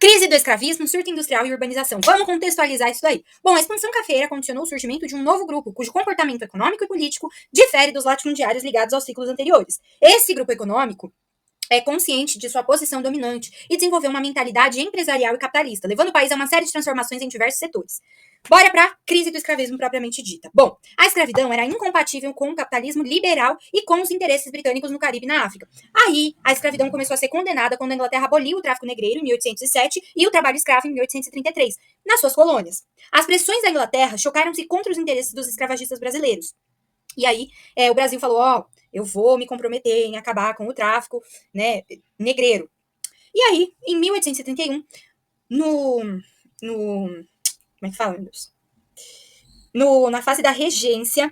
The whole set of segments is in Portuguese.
Crise do escravismo, surto industrial e urbanização. Vamos contextualizar isso daí. Bom, a expansão cafeeira condicionou o surgimento de um novo grupo, cujo comportamento econômico e político difere dos latifundiários ligados aos ciclos anteriores. Esse grupo econômico é consciente de sua posição dominante e desenvolveu uma mentalidade empresarial e capitalista, levando o país a uma série de transformações em diversos setores. Bora para a crise do escravismo propriamente dita. Bom, a escravidão era incompatível com o capitalismo liberal e com os interesses britânicos no Caribe e na África. Aí, a escravidão começou a ser condenada quando a Inglaterra aboliu o tráfico negreiro em 1807 e o trabalho escravo em 1833, nas suas colônias. As pressões da Inglaterra chocaram-se contra os interesses dos escravagistas brasileiros. E aí, o Brasil falou, eu vou me comprometer em acabar com o tráfico, né, negreiro. E aí, em 1871, como é que fala, meu Deus? Na fase da regência,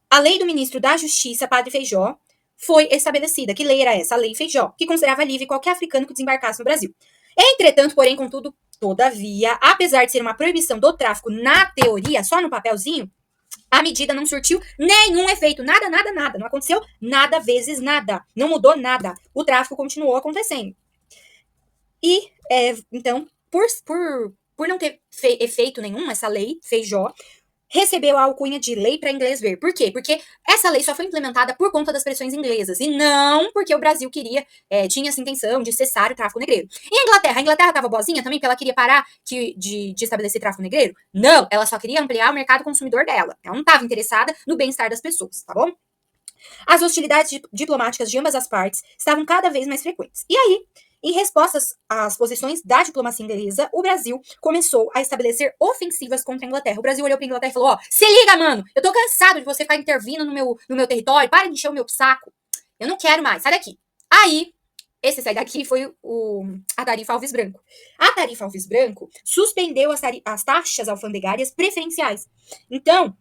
a lei do ministro da Justiça, Padre Feijó, foi estabelecida. Que lei era essa? A Lei Feijó, que considerava livre qualquer africano que desembarcasse no Brasil. Entretanto, porém, contudo, todavia, apesar de ser uma proibição do tráfico na teoria, só no papelzinho, a medida não surtiu nenhum efeito. Nada. Não aconteceu nada vezes nada. Não mudou nada. O tráfico continuou acontecendo. E, então, por não ter efeito nenhum, essa lei, Feijó, recebeu a alcunha de lei para inglês ver. Por quê? Porque essa lei só foi implementada por conta das pressões inglesas, e não porque o Brasil tinha essa intenção de cessar o tráfico negreiro. E a Inglaterra estava boazinha também, porque ela queria parar de estabelecer tráfico negreiro? Não, ela só queria ampliar o mercado consumidor dela. Ela não estava interessada no bem-estar das pessoas, tá bom? As hostilidades diplomáticas de ambas as partes estavam cada vez mais frequentes. E aí, em respostas às posições da diplomacia inglesa, o Brasil começou a estabelecer ofensivas contra a Inglaterra. O Brasil olhou para a Inglaterra e falou, se liga, mano, eu tô cansado de você ficar intervindo no meu território, para de encher o meu saco, eu não quero mais, sai daqui. Aí, esse sai daqui foi a tarifa Alves Branco. A tarifa Alves Branco suspendeu as taxas alfandegárias preferenciais. Então,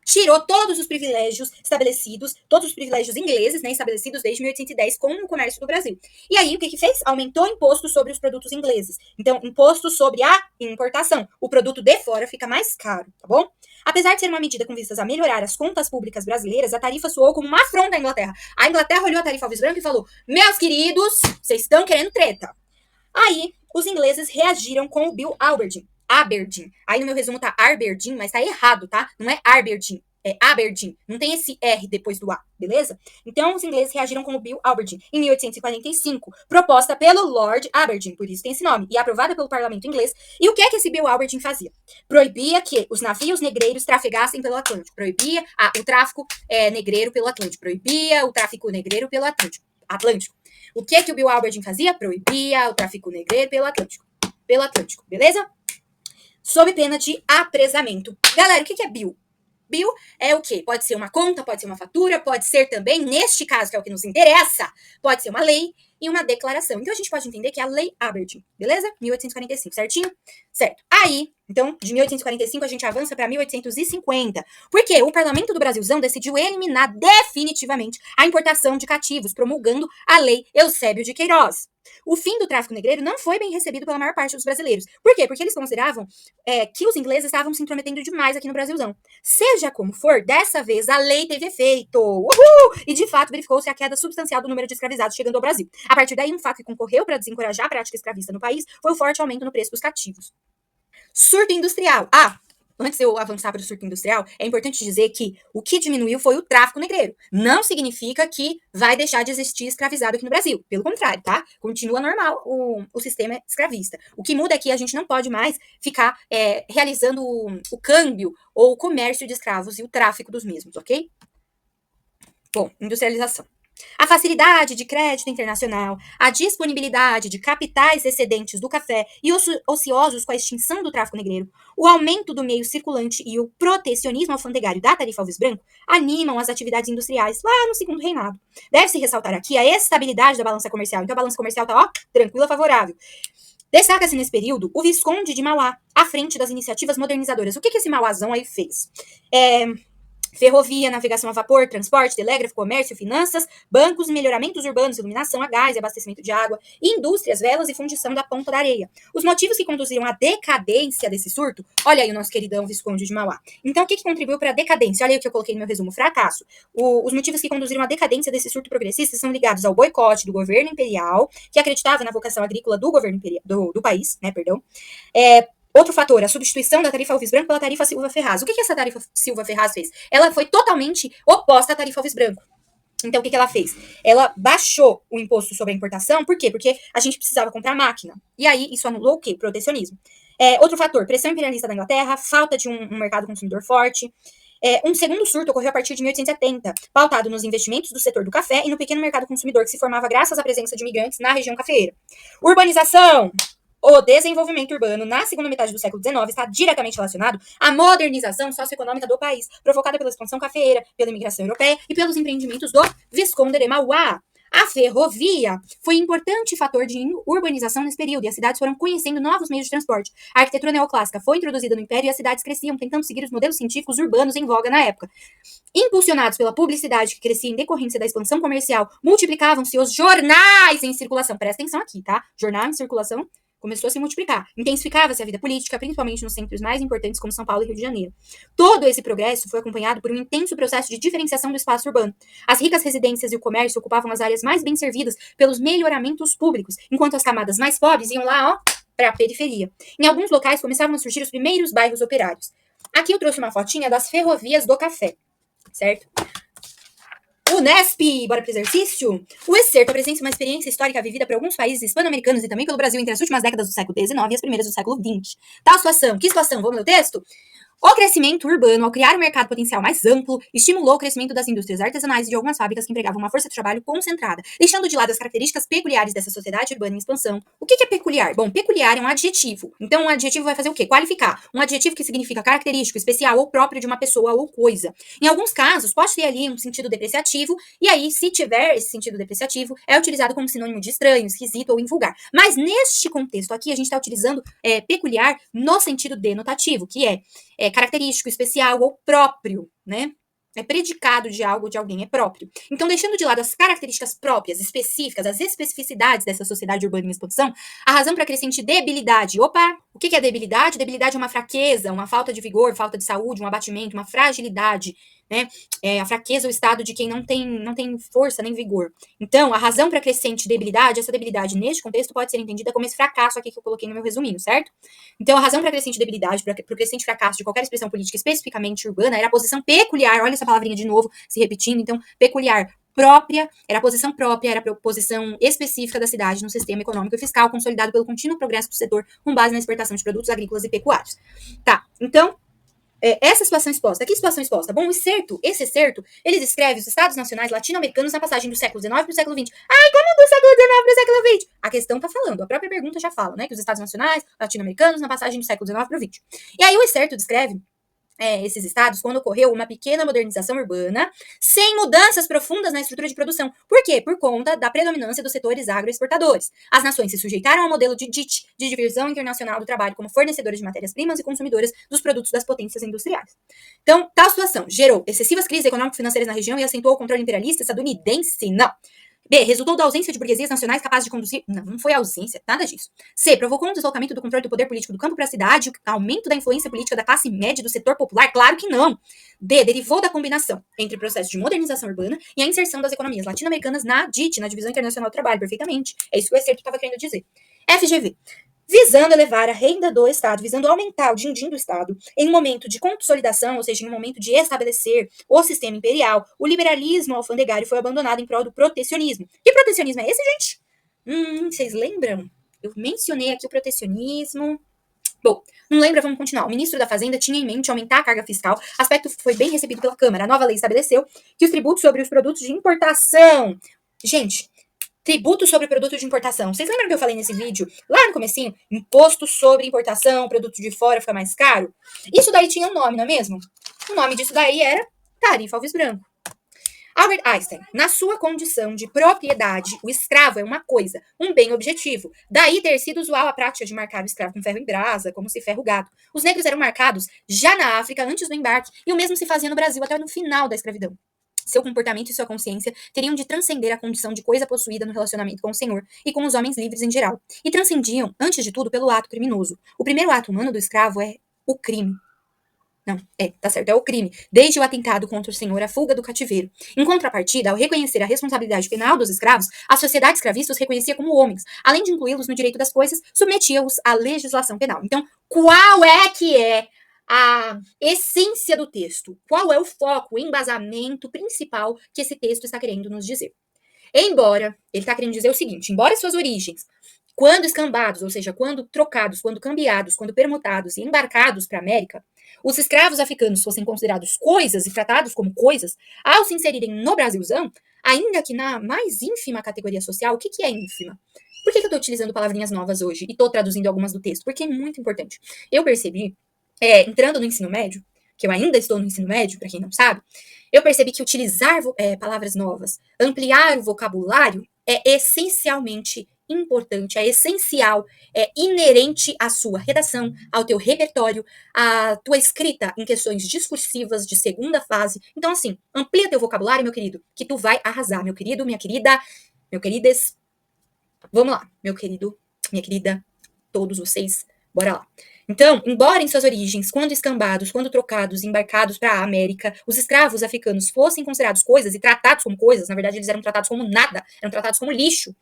tirou todos os privilégios estabelecidos, todos os privilégios ingleses, né, estabelecidos desde 1810 com o comércio do Brasil. E aí, o que fez? Aumentou impostos sobre os produtos ingleses. Então, imposto sobre a importação. O produto de fora fica mais caro, tá bom? Apesar de ser uma medida com vistas a melhorar as contas públicas brasileiras, a tarifa soou como uma afronta à Inglaterra. A Inglaterra olhou a tarifa Alves Branco e falou, meus queridos, vocês estão querendo treta. Aí, os ingleses reagiram com o Bill Aberdeen. Aí no meu resumo tá Aberdeen, mas tá errado, tá? Não é Aberdeen, é Aberdeen. Não tem esse R depois do A, beleza? Então, os ingleses reagiram com o Bill Aberdeen em 1845, proposta pelo Lord Aberdeen, por isso tem esse nome, e aprovada pelo parlamento inglês. E o que esse Bill Aberdeen fazia? Proibia que os navios negreiros trafegassem pelo Atlântico. Proibia o tráfico negreiro pelo Atlântico. Proibia o tráfico negreiro pelo Atlântico. O que o Bill Aberdeen fazia? Proibia o tráfico negreiro pelo Atlântico. Beleza? Sob pena de apresamento. Galera, o que é bill? Bill é o quê? Pode ser uma conta, pode ser uma fatura, pode ser também, neste caso, que é o que nos interessa, pode ser uma lei e uma declaração. Então, a gente pode entender que é a Lei Aberdeen, beleza? 1845, certinho? Certo. Aí, então, de 1845, a gente avança para 1850. Porque o Parlamento do Brasilzão decidiu eliminar definitivamente a importação de cativos, promulgando a Lei Eusébio de Queiroz. O fim do tráfico negreiro não foi bem recebido pela maior parte dos brasileiros. Por quê? Porque eles consideravam que os ingleses estavam se intrometendo demais aqui no Brasilzão. Seja como for, dessa vez a lei teve efeito. Uhul! E de fato verificou-se a queda substancial do número de escravizados chegando ao Brasil. A partir daí, um fato que concorreu para desencorajar a prática escravista no país foi o forte aumento no preço dos cativos. Surto industrial. Antes de eu avançar para o surto industrial, é importante dizer que o que diminuiu foi o tráfico negreiro. Não significa que vai deixar de existir escravizado aqui no Brasil. Pelo contrário, tá? Continua normal o sistema escravista. O que muda é que a gente não pode mais ficar realizando o câmbio ou o comércio de escravos e o tráfico dos mesmos, ok? Bom, industrialização. A facilidade de crédito internacional, a disponibilidade de capitais excedentes do café e ociosos com a extinção do tráfico negreiro, o aumento do meio circulante e o protecionismo alfandegário da tarifa Alves Branco animam as atividades industriais lá no segundo reinado. Deve-se ressaltar aqui a estabilidade da balança comercial. Então a balança comercial tá, tranquila, favorável. Destaca-se nesse período o Visconde de Mauá, à frente das iniciativas modernizadoras. O que esse Mauazão aí fez? ferrovia, navegação a vapor, transporte, telégrafo, comércio, finanças, bancos, melhoramentos urbanos, iluminação a gás e abastecimento de água, indústrias, velas e fundição da ponta da areia. Os motivos que conduziram à decadência desse surto, olha aí o nosso queridão Visconde de Mauá. Então, o que contribuiu para a decadência? Olha aí o que eu coloquei no meu resumo, fracasso. Os motivos que conduziram à decadência desse surto progressista são ligados ao boicote do governo imperial, que acreditava na vocação agrícola do governo imperial, do país, né, perdão. Outro fator, a substituição da tarifa Alves Branco pela tarifa Silva Ferraz. O que essa tarifa Silva Ferraz fez? Ela foi totalmente oposta à tarifa Alves Branco. Então, o que ela fez? Ela baixou o imposto sobre a importação. Por quê? Porque a gente precisava comprar máquina. E aí, isso anulou o quê? Protecionismo. Outro fator, pressão imperialista da Inglaterra, falta de um mercado consumidor forte. Um segundo surto ocorreu a partir de 1870, pautado nos investimentos do setor do café e no pequeno mercado consumidor que se formava graças à presença de imigrantes na região cafeeira. Urbanização. O desenvolvimento urbano na segunda metade do século XIX está diretamente relacionado à modernização socioeconômica do país, provocada pela expansão cafeeira, pela imigração europeia e pelos empreendimentos do Visconde de Mauá. A ferrovia foi um importante fator de urbanização nesse período, e as cidades foram conhecendo novos meios de transporte. A arquitetura neoclássica foi introduzida no Império e as cidades cresciam, tentando seguir os modelos científicos urbanos em voga na época. Impulsionados pela publicidade que crescia em decorrência da expansão comercial, multiplicavam-se os jornais em circulação. Presta atenção aqui, tá? Jornal em circulação começou a se multiplicar. Intensificava-se a vida política, principalmente nos centros mais importantes como São Paulo e Rio de Janeiro. Todo esse progresso foi acompanhado por um intenso processo de diferenciação do espaço urbano. As ricas residências e o comércio ocupavam as áreas mais bem servidas pelos melhoramentos públicos, enquanto as camadas mais pobres iam lá, ó, para a periferia. Em alguns locais começavam a surgir os primeiros bairros operários. Aqui eu trouxe uma fotinha das ferrovias do café, certo? Unesp, bora pro exercício? O excerto apresenta uma experiência histórica vivida por alguns países hispano-americanos e também pelo Brasil entre as últimas décadas do século XIX e as primeiras do século XX. Tal situação, que situação? Vamos ler o texto? O crescimento urbano, ao criar um mercado potencial mais amplo, estimulou o crescimento das indústrias artesanais e de algumas fábricas que empregavam uma força de trabalho concentrada, deixando de lado as características peculiares dessa sociedade urbana em expansão. O que é peculiar? Bom, peculiar é um adjetivo. Então, um adjetivo vai fazer o quê? Qualificar. Um adjetivo que significa característico, especial ou próprio de uma pessoa ou coisa. Em alguns casos, pode ter ali um sentido depreciativo, e aí, se tiver esse sentido depreciativo, é utilizado como sinônimo de estranho, esquisito ou invulgar. Mas neste contexto aqui, a gente está utilizando peculiar no sentido denotativo, que é característico, especial ou próprio, né? É predicado de algo, de alguém, é próprio. Então, deixando de lado as características próprias, específicas, as especificidades dessa sociedade urbana em expansão, a razão para a crescente debilidade. Opa! O que é debilidade? Debilidade é uma fraqueza, uma falta de vigor, falta de saúde, um abatimento, uma fragilidade, né? A fraqueza é o estado de quem não tem força nem vigor. Então, a razão para a crescente debilidade, essa debilidade neste contexto pode ser entendida como esse fracasso aqui que eu coloquei no meu resuminho, certo? Então, a razão para a crescente debilidade, para o crescente fracasso de qualquer expressão política especificamente urbana era a posição peculiar, olha essa palavrinha de novo se repetindo, então, peculiar, própria, era a posição própria, era a posição específica da cidade no sistema econômico e fiscal, consolidado pelo contínuo progresso do setor com base na exportação de produtos agrícolas e pecuários. Tá, então, essa situação exposta. Que situação exposta? Bom, esse excerto, ele descreve os estados nacionais latino-americanos na passagem do século XIX para o século XX. Ai, como do século XIX para o século XX? A questão tá falando, a própria pergunta já fala, né? Que os estados nacionais latino-americanos na passagem do século XIX para o XX. E aí o excerto descreve esses estados quando ocorreu uma pequena modernização urbana sem mudanças profundas na estrutura de produção. Por quê? Por conta da predominância dos setores agroexportadores. As nações se sujeitaram ao modelo de DIT, de divisão internacional do trabalho, como fornecedoras de matérias-primas e consumidoras dos produtos das potências industriais. Então, tal situação gerou excessivas crises econômico-financeiras na região e acentuou o controle imperialista estadunidense? Não. B. Resultou da ausência de burguesias nacionais capazes de conduzir... Não foi ausência, nada disso. C. Provocou um deslocamento do controle do poder político do campo para a cidade, o aumento da influência política da classe média e do setor popular? Claro que não. D. Derivou da combinação entre o processo de modernização urbana e a inserção das economias latino-americanas na DIT, na Divisão Internacional do Trabalho, perfeitamente. É isso que o excerto estava querendo dizer. FGV. Visando elevar a renda do Estado, visando aumentar o din-din do Estado, em um momento de consolidação, ou seja, em um momento de estabelecer o sistema imperial, o liberalismo alfandegário foi abandonado em prol do protecionismo. Que protecionismo é esse, gente? Vocês lembram? Eu mencionei aqui o protecionismo. Bom, não lembra? Vamos continuar. O ministro da Fazenda tinha em mente aumentar a carga fiscal, aspecto que foi bem recebido pela Câmara. A nova lei estabeleceu que os tributos sobre os produtos de importação... Gente... Tributo sobre produto de importação. Vocês lembram que eu falei nesse vídeo, lá no comecinho? Imposto sobre importação, produto de fora fica mais caro? Isso daí tinha um nome, não é mesmo? O nome disso daí era tarifa Alves Branco. Albert Einstein, na sua condição de propriedade, o escravo é uma coisa, um bem objetivo. Daí ter sido usual a prática de marcar o escravo com ferro em brasa, como se ferra o gado. Os negros eram marcados já na África, antes do embarque, e o mesmo se fazia no Brasil até no final da escravidão. Seu comportamento e sua consciência teriam de transcender a condição de coisa possuída no relacionamento com o Senhor e com os homens livres em geral, e transcendiam, antes de tudo, pelo ato criminoso. O primeiro ato humano do escravo é o crime. Não, tá certo, é o crime, desde o atentado contra o Senhor, a fuga do cativeiro. Em contrapartida, ao reconhecer a responsabilidade penal dos escravos, a sociedade escravista os reconhecia como homens, além de incluí-los no direito das coisas, submetia-os à legislação penal. Então, qual é que é a essência do texto? Qual é o foco, o embasamento principal que esse texto está querendo nos dizer? Embora, ele está querendo dizer o seguinte, embora suas origens, quando escambados, ou seja, quando trocados, quando cambiados, quando permutados e embarcados para a América, os escravos africanos fossem considerados coisas e tratados como coisas, ao se inserirem no Brasilzão, ainda que na mais ínfima categoria social, o que é ínfima? Por que eu estou utilizando palavrinhas novas hoje e estou traduzindo algumas do texto? Porque é muito importante. Eu percebi, entrando no ensino médio, que eu ainda estou no ensino médio, para quem não sabe, eu percebi que utilizar palavras novas, ampliar o vocabulário, é essencialmente importante, é essencial, é inerente à sua redação, ao teu repertório, à tua escrita em questões discursivas de segunda fase. Então, assim, amplia teu vocabulário, meu querido, que tu vai arrasar, meu querido, minha querida, meu queridas. Vamos lá, meu querido, minha querida, todos vocês, bora lá. Então, embora em suas origens, quando escambados, quando trocados, embarcados para a América, os escravos africanos fossem considerados coisas e tratados como coisas, na verdade eles eram tratados como nada, eram tratados como lixo.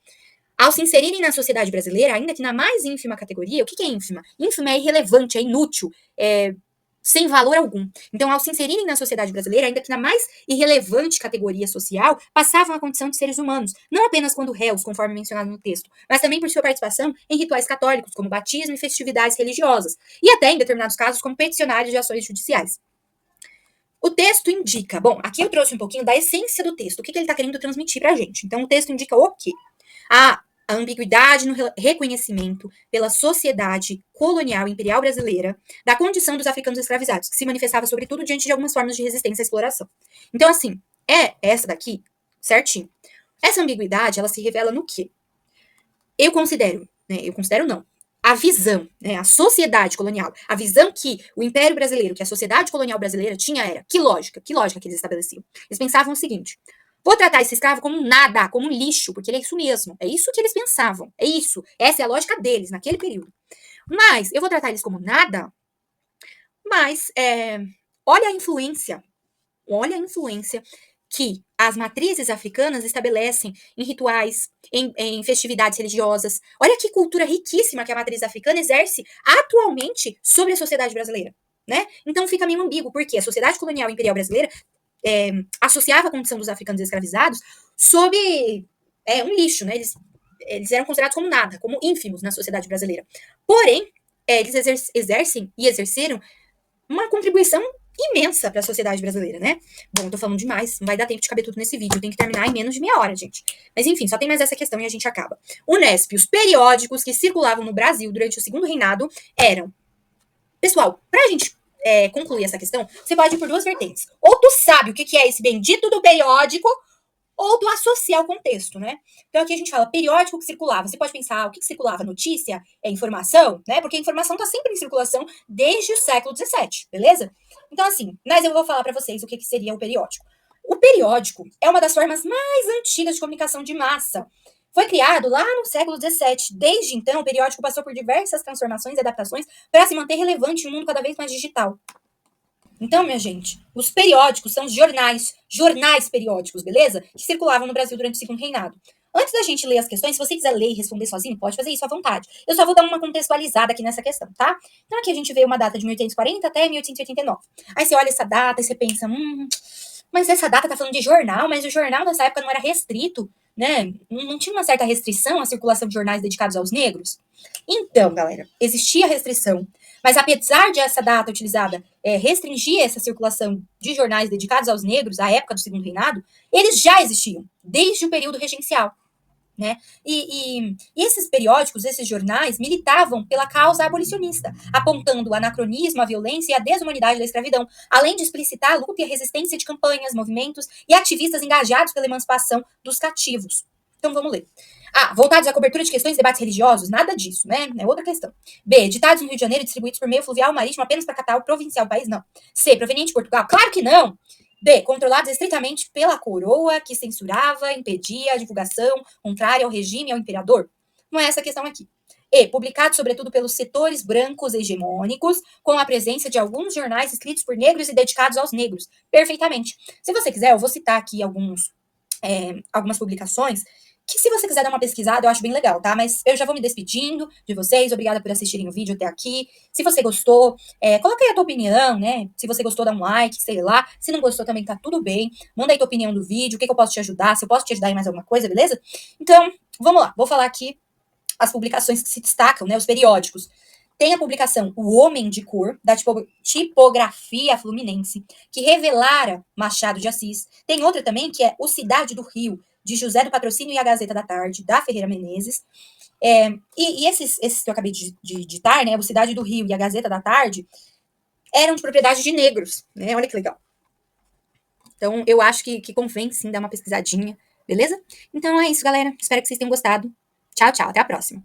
Ao se inserirem na sociedade brasileira, ainda que na mais ínfima categoria, o que é ínfima? Ínfima é irrelevante, é inútil, é sem valor algum. Então, ao se inserirem na sociedade brasileira, ainda que na mais irrelevante categoria social, passavam a condição de seres humanos, não apenas quando réus, conforme mencionado no texto, mas também por sua participação em rituais católicos, como batismo e festividades religiosas, e até, em determinados casos, como peticionários de ações judiciais. O texto indica, bom, aqui eu trouxe um pouquinho da essência do texto, o que ele está querendo transmitir para a gente. Então, o texto indica o quê? A ambiguidade no reconhecimento pela sociedade colonial imperial brasileira da condição dos africanos escravizados, que se manifestava sobretudo diante de algumas formas de resistência à exploração. Então, assim, é essa daqui, certinho. Essa ambiguidade, ela se revela no quê? Eu considero não, a visão, a sociedade colonial, a visão que o Império Brasileiro, que a sociedade colonial brasileira tinha era, que lógica que eles estabeleciam? Eles pensavam o seguinte: vou tratar esse escravo como nada, como lixo, porque ele é isso mesmo. É isso que eles pensavam. É isso. Essa é a lógica deles naquele período. Mas eu vou tratar eles como nada, mas olha a influência que as matrizes africanas estabelecem em rituais, em festividades religiosas. Olha que cultura riquíssima que a matriz africana exerce atualmente sobre a sociedade brasileira, né? Então fica meio ambíguo, porque a sociedade colonial imperial brasileira associava a condição dos africanos escravizados sob um lixo, né? Eles eram considerados como nada, como ínfimos na sociedade brasileira. Porém, eles exercem e exerceram uma contribuição imensa para a sociedade brasileira, né? Bom, eu tô falando demais, não vai dar tempo de caber tudo nesse vídeo, eu tenho que terminar em menos de meia hora, gente. Mas enfim, só tem mais essa questão e a gente acaba. Unesp, os periódicos que circulavam no Brasil durante o Segundo Reinado eram... Pessoal, pra gente concluir essa questão, você pode ir por duas vertentes. Ou tu sabe o que é esse bendito do periódico, ou tu associa ao contexto, né? Então aqui a gente fala periódico que circulava. Você pode pensar, o que circulava? Notícia? Informação? Né? Porque a informação tá sempre em circulação desde o século XVII, beleza? Então assim, mas eu vou falar para vocês o que seria o periódico. O periódico é uma das formas mais antigas de comunicação de massa. Foi criado lá no século XVII. Desde então, o periódico passou por diversas transformações e adaptações para se manter relevante em um mundo cada vez mais digital. Então, minha gente, os periódicos são os jornais periódicos, beleza? Que circulavam no Brasil durante o Segundo Reinado. Antes da gente ler as questões, se você quiser ler e responder sozinho, pode fazer isso à vontade. Eu só vou dar uma contextualizada aqui nessa questão, tá? Então, aqui a gente vê uma data de 1840 até 1889. Aí você olha essa data e você pensa, mas essa data tá falando de jornal, mas o jornal nessa época não era restrito, né? Não tinha uma certa restrição à circulação de jornais dedicados aos negros? Então, galera, existia restrição, mas apesar de essa data utilizada restringir essa circulação de jornais dedicados aos negros, à época do Segundo Reinado, eles já existiam, desde o período regencial. né? E esses periódicos, esses jornais, militavam pela causa abolicionista, apontando o anacronismo, a violência e a desumanidade da escravidão, além de explicitar a luta e a resistência de campanhas, movimentos e ativistas engajados pela emancipação dos cativos. Então vamos ler. A. Voltados à cobertura de questões e debates religiosos? Nada disso, né? É outra questão. B. Editados no Rio de Janeiro e distribuídos por meio fluvial marítimo apenas para a capital provincial do país? Não. C. Proveniente de Portugal? Claro que não! D. Controlados estritamente pela coroa, que censurava, impedia a divulgação contrária ao regime e ao imperador? Não é essa a questão aqui. E. Publicados, sobretudo, pelos setores brancos hegemônicos, com a presença de alguns jornais escritos por negros e dedicados aos negros. Perfeitamente. Se você quiser, eu vou citar aqui algumas publicações que, se você quiser dar uma pesquisada, eu acho bem legal, tá? Mas eu já vou me despedindo de vocês. Obrigada por assistirem o vídeo até aqui. Se você gostou, coloca aí a tua opinião, né? Se você gostou, dá um like, sei lá. Se não gostou, também tá tudo bem. Manda aí tua opinião do vídeo, o que eu posso te ajudar, se eu posso te ajudar em mais alguma coisa, beleza? Então, vamos lá. Vou falar aqui as publicações que se destacam, né? Os periódicos. Tem a publicação O Homem de Cor, da Tipografia Fluminense, que revelara Machado de Assis. Tem outra também, que é O Cidade do Rio, de José do Patrocínio e a Gazeta da Tarde, da Ferreira Menezes. Esses que eu acabei de digitar, né, o Cidade do Rio e a Gazeta da Tarde, eram de propriedade de negros, né? Olha que legal. Então, eu acho que convém, sim, dar uma pesquisadinha, beleza? Então, é isso, galera. Espero que vocês tenham gostado. Tchau, tchau. Até a próxima.